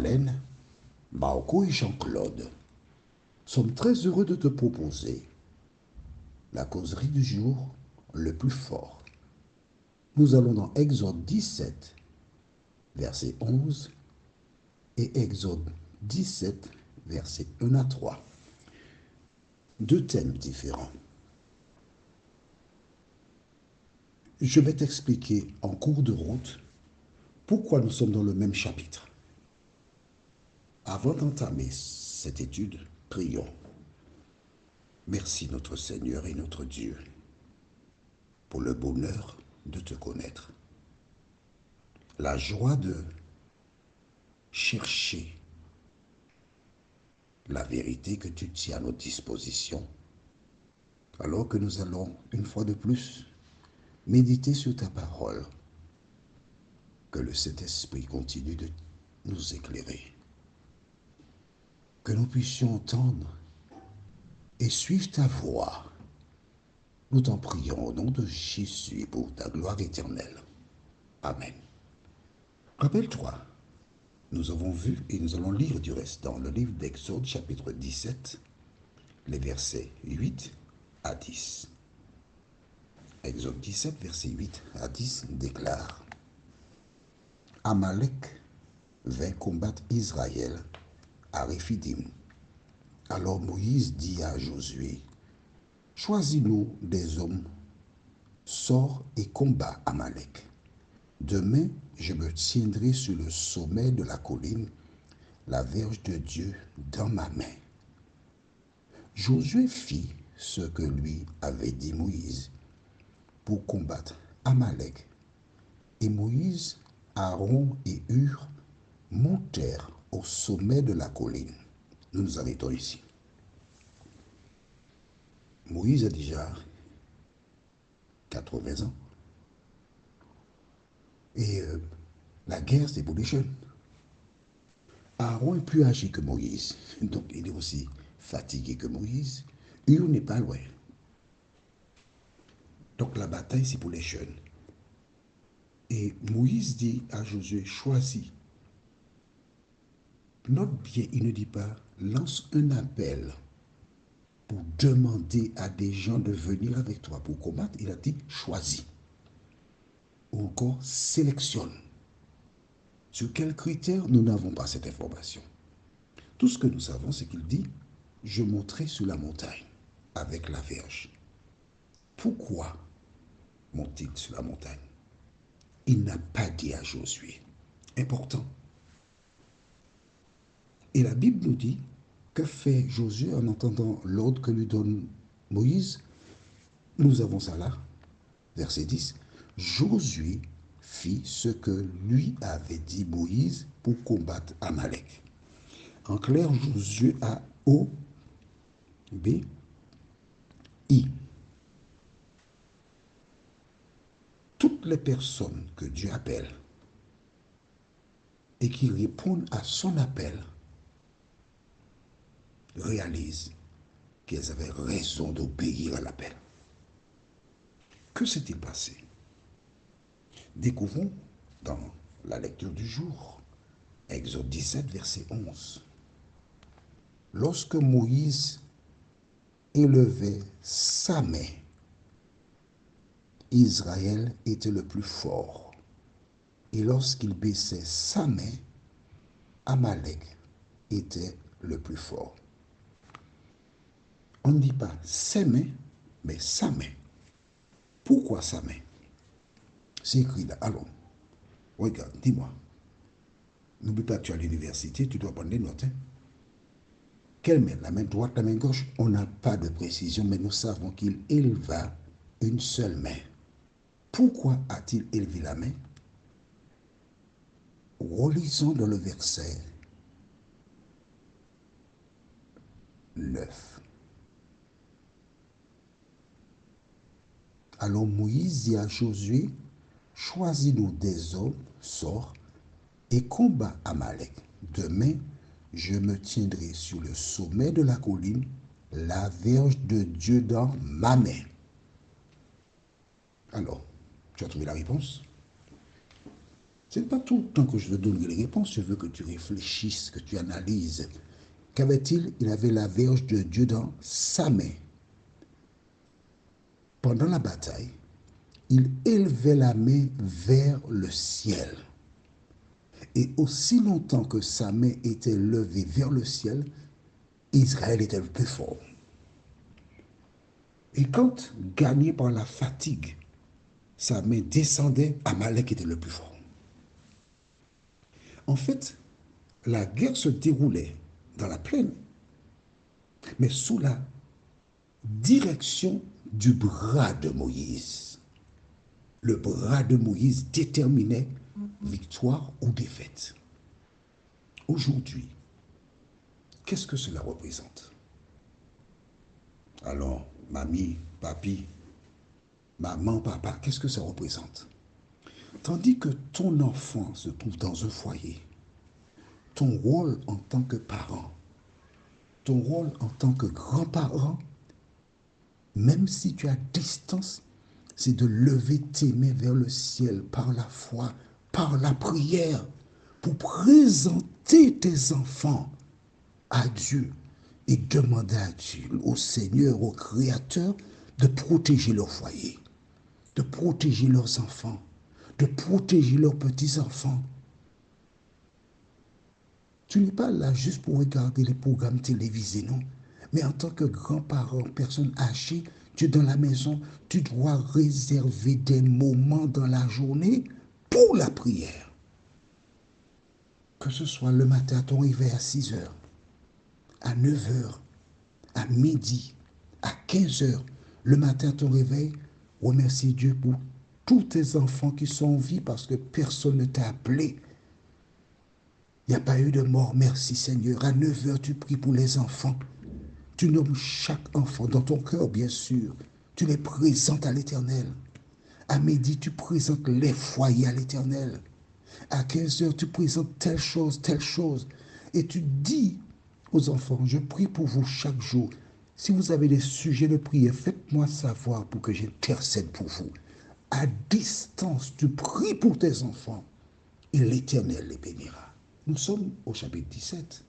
Marlène, Marco et Jean-Claude sommes très heureux de te proposer la causerie du jour le plus fort. Nous allons dans Exode 17, verset 11 et Exode 17, verset 1 à 3. Deux thèmes différents. Je vais t'expliquer en cours de route pourquoi nous sommes dans le même chapitre. Avant d'entamer cette étude, prions. Merci notre Seigneur et notre Dieu pour le bonheur de te connaître, la joie de chercher la vérité que tu tiens à notre disposition, alors que nous allons une fois de plus méditer sur ta parole. Que le Saint-Esprit continue de nous éclairer, que nous puissions entendre et suivre ta voix. Nous t'en prions au nom de Jésus pour ta gloire éternelle. Amen. Rappelle-toi, nous avons vu et nous allons lire du reste dans le livre d'Exode chapitre 17, les versets 8 à 10. Exode 17, verset 8 à 10 déclare: Amalek vint combattre Israël à Réphidim. Alors Moïse dit à Josué: Choisis-nous des hommes, sors et combat Amalek. Demain, je me tiendrai sur le sommet de la colline, la verge de Dieu dans ma main. Josué fit ce que lui avait dit Moïse pour combattre Amalek. Et Moïse, Aaron et Hur montèrent au sommet de la colline. Nous nous arrêtons ici. Moïse a déjà 80 ans. Et la guerre, c'est pour les jeunes. Aaron est plus âgé que Moïse, donc il est aussi fatigué que Moïse. Hur n'est pas loin. Donc la bataille, c'est pour les jeunes. Et Moïse dit à Josué: choisis. Note bien, il ne dit pas lance un appel pour demander à des gens de venir avec toi pour combattre. Il a dit choisis. Ou encore sélectionne. Sur quels critères, nous n'avons pas cette information. Tout ce que nous savons, c'est qu'il dit je monterai sur la montagne avec la verge. Pourquoi monte-t-il sur la montagne? Il n'a pas dit à Josué. Important. Et la Bible nous dit que fait Josué en entendant l'ordre que lui donne Moïse. Nous avons ça là, verset 10. Josué fit ce que lui avait dit Moïse pour combattre Amalek. En clair, Josué a obéi. Toutes les personnes que Dieu appelle et qui répondent à son appel réalisent qu'elles avaient raison d'obéir à l'appel. Que s'est-il passé? Découvrons dans la lecture du jour, Exode 17, verset 11. Lorsque Moïse élevait sa main, Israël était le plus fort. Et lorsqu'il baissait sa main, Amalek était le plus fort. On ne dit pas ses mains, mais sa main. Pourquoi sa main? C'est écrit là. Alors, regarde, dis-moi. N'oublie pas que tu es à l'université, tu dois prendre des notes. Hein? Quelle main? La main droite, la main gauche? On n'a pas de précision, mais nous savons qu'il éleva une seule main. Pourquoi a-t-il élevé la main? Relisons dans le verset 9. Alors Moïse dit à Josué, choisis-nous des hommes, sors et combat Amalek. Demain, je me tiendrai sur le sommet de la colline, la verge de Dieu dans ma main. Alors, tu as trouvé la réponse? Ce n'est pas tout le temps que je te donne les réponses, je veux que tu réfléchisses, que tu analyses. Qu'avait-il? Il avait la verge de Dieu dans sa main. Pendant la bataille, il élevait la main vers le ciel. Et aussi longtemps que sa main était levée vers le ciel, Israël était le plus fort. Et quand, gagné par la fatigue, sa main descendait, Amalek était le plus fort. En fait, la guerre se déroulait dans la plaine, mais sous la direction du bras de Moïse. Le bras de Moïse déterminait victoire ou défaite. Aujourd'hui, qu'est-ce que cela représente? Alors, mamie, papi, maman, papa, qu'est-ce que ça représente? Tandis que ton enfant se trouve dans un foyer, ton rôle en tant que parent, ton rôle en tant que grand-parent, même si tu es à distance, c'est de lever tes mains vers le ciel par la foi, par la prière, pour présenter tes enfants à Dieu et demander à Dieu, au Seigneur, au Créateur, de protéger leur foyer, de protéger leurs enfants, de protéger leurs petits-enfants. Tu n'es pas là juste pour regarder les programmes télévisés, non. Mais en tant que grand-parent, personne âgée, tu es dans la maison, tu dois réserver des moments dans la journée pour la prière. Que ce soit le matin à ton réveil à 6 heures, à 9 heures, à midi, à 15 heures, le matin à ton réveil, remercie Dieu pour tous tes enfants qui sont en vie parce que personne ne t'a appelé. Il n'y a pas eu de mort, merci Seigneur. À 9 heures, tu pries pour les enfants. Tu nommes chaque enfant dans ton cœur, bien sûr. Tu les présentes à l'Éternel. À midi, tu présentes les foyers à l'Éternel. À 15 heures, tu présentes telle chose, telle chose. Et tu dis aux enfants, je prie pour vous chaque jour. Si vous avez des sujets de prière, faites-moi savoir pour que j'intercède pour vous. À distance, tu pries pour tes enfants et l'Éternel les bénira. Nous sommes au chapitre 17.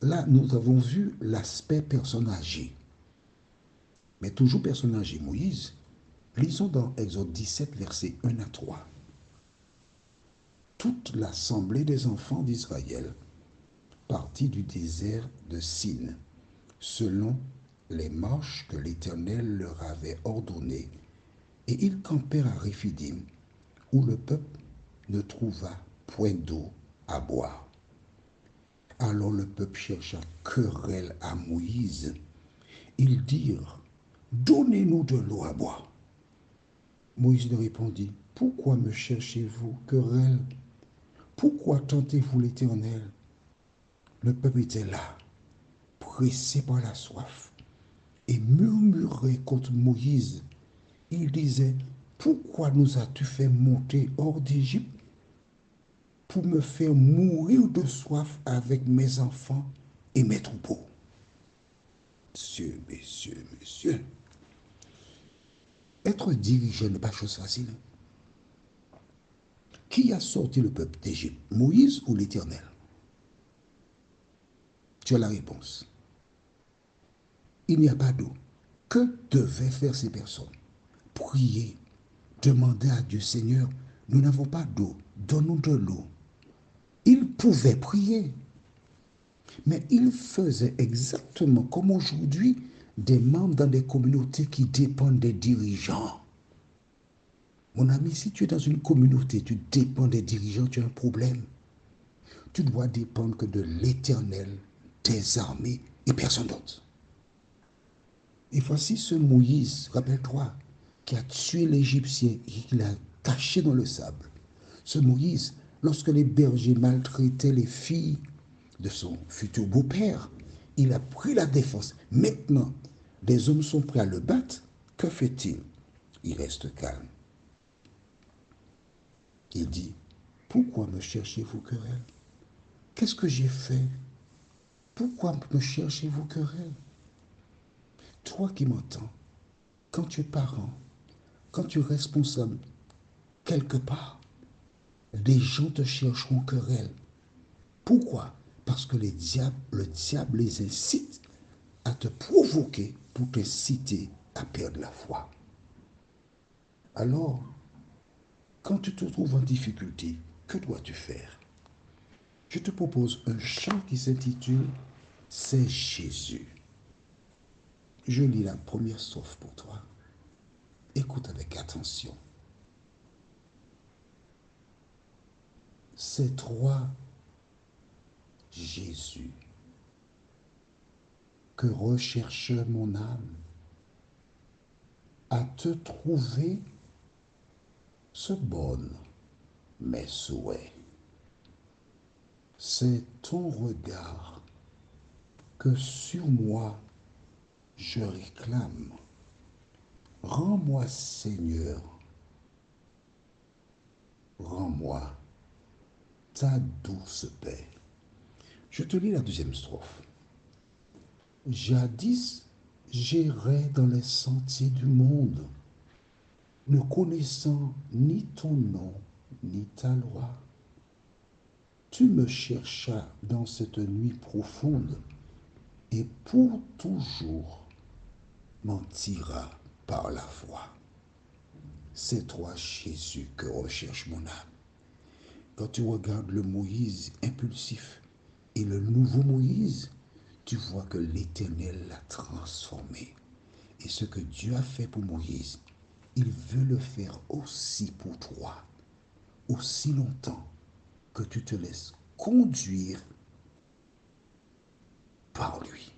Là, nous avons vu l'aspect personne âgée. Mais toujours personne âgée, Moïse. Lisons dans Exode 17, versets 1 à 3. Toute l'assemblée des enfants d'Israël partit du désert de Sin, selon les marches que l'Éternel leur avait ordonnées, et ils campèrent à Réphidim, où le peuple ne trouva point d'eau à boire. Alors le peuple chercha querelle à Moïse. Ils dirent, donnez-nous de l'eau à boire. Moïse leur répondit, pourquoi me cherchez-vous querelle? Pourquoi tentez-vous l'Éternel? Le peuple était là, pressé par la soif, et murmurait contre Moïse. Il disait, pourquoi nous as-tu fait monter hors d'Égypte pour me faire mourir de soif avec mes enfants et mes troupeaux? Messieurs, messieurs, messieurs, être dirigeant n'est pas chose facile. Qui a sorti le peuple d'Égypte, Moïse ou l'Éternel? Tu as la réponse. Il n'y a pas d'eau. Que devaient faire ces personnes? Prier, demander à Dieu, Seigneur, nous n'avons pas d'eau, donne-nous de l'eau. Ils pouvaient prier, mais ils faisaient exactement comme aujourd'hui des membres dans des communautés qui dépendent des dirigeants. Mon ami, si tu es dans une communauté, tu dépends des dirigeants, tu as un problème. Tu dois dépendre que de l'Éternel, des armées et personne d'autre. Et voici ce Moïse, rappelle-toi, qui a tué l'Égyptien et qui l'a caché dans le sable. Ce Moïse, lorsque les bergers maltraitaient les filles de son futur beau-père, il a pris la défense. Maintenant, des hommes sont prêts à le battre. Que fait-il? Il reste calme. Il dit, pourquoi me cherchez-vous querelle? Qu'est-ce que j'ai fait? Pourquoi me cherchez-vous querelle? Toi qui m'entends, quand tu es parent, quand tu es responsable, quelque part, des gens te chercheront querelle. Pourquoi? Parce que le diable les incite à te provoquer pour t'inciter à perdre la foi. Alors, quand tu te trouves en difficulté, que dois-tu faire? Je te propose un chant qui s'intitule C'est Jésus. Je lis la première strophe pour toi. Écoute avec attention. C'est toi, Jésus, que recherche mon âme. À te trouver se bornent mes souhaits. C'est ton regard que sur moi je réclame. Rends-moi, Seigneur, rends-moi ta douce paix. Je te lis la deuxième strophe. Jadis, j'errais dans les sentiers du monde, ne connaissant ni ton nom, ni ta loi. Tu me cherchas dans cette nuit profonde, et pour toujours m'en tiras par la foi. C'est toi, Jésus, que recherche mon âme. Quand tu regardes le Moïse impulsif et le nouveau Moïse, tu vois que l'Éternel l'a transformé. Et ce que Dieu a fait pour Moïse, il veut le faire aussi pour toi, aussi longtemps que tu te laisses conduire par lui.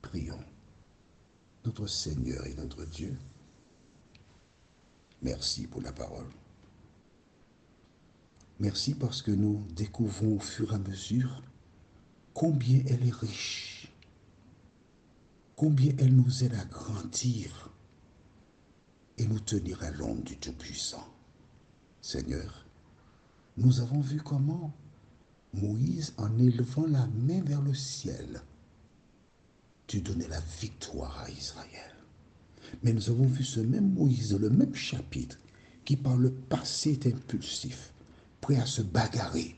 Prions. Notre Seigneur et notre Dieu, merci pour la parole. Merci parce que nous découvrons au fur et à mesure combien elle est riche, combien elle nous aide à grandir et nous tenir à l'ombre du Tout-Puissant. Seigneur, nous avons vu comment Moïse, en élevant la main vers le ciel, tu donnais la victoire à Israël. Mais nous avons vu ce même Moïse, dans le même chapitre, qui par le passé est impulsif, prêt à se bagarrer.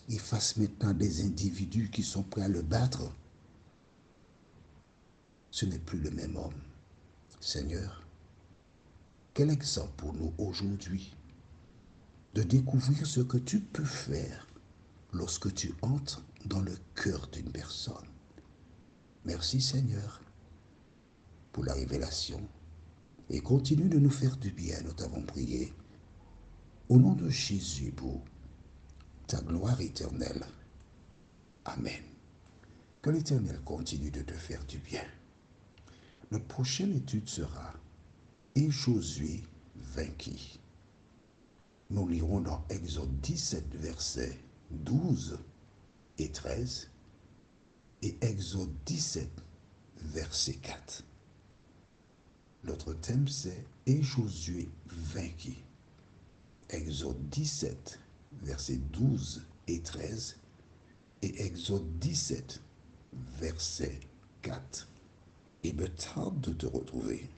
Il face maintenant des individus qui sont prêts à le battre. Ce n'est plus le même homme. Seigneur, quel exemple pour nous aujourd'hui de découvrir ce que tu peux faire lorsque tu entres dans le cœur d'une personne. Merci Seigneur pour la révélation et continue de nous faire du bien, nous t'avons prié. Au nom de Jésus pour ta gloire éternelle. Amen. Que l'Éternel continue de te faire du bien. Notre prochaine étude sera Et Josué vainquit. Nous lirons dans Exode 17, versets 12 et 13 et Exode 17, verset 4. Notre thème c'est Et Josué vainquit. Exode 17, versets 12 et 13 et Exode 17, verset 4. Il me tarde de te retrouver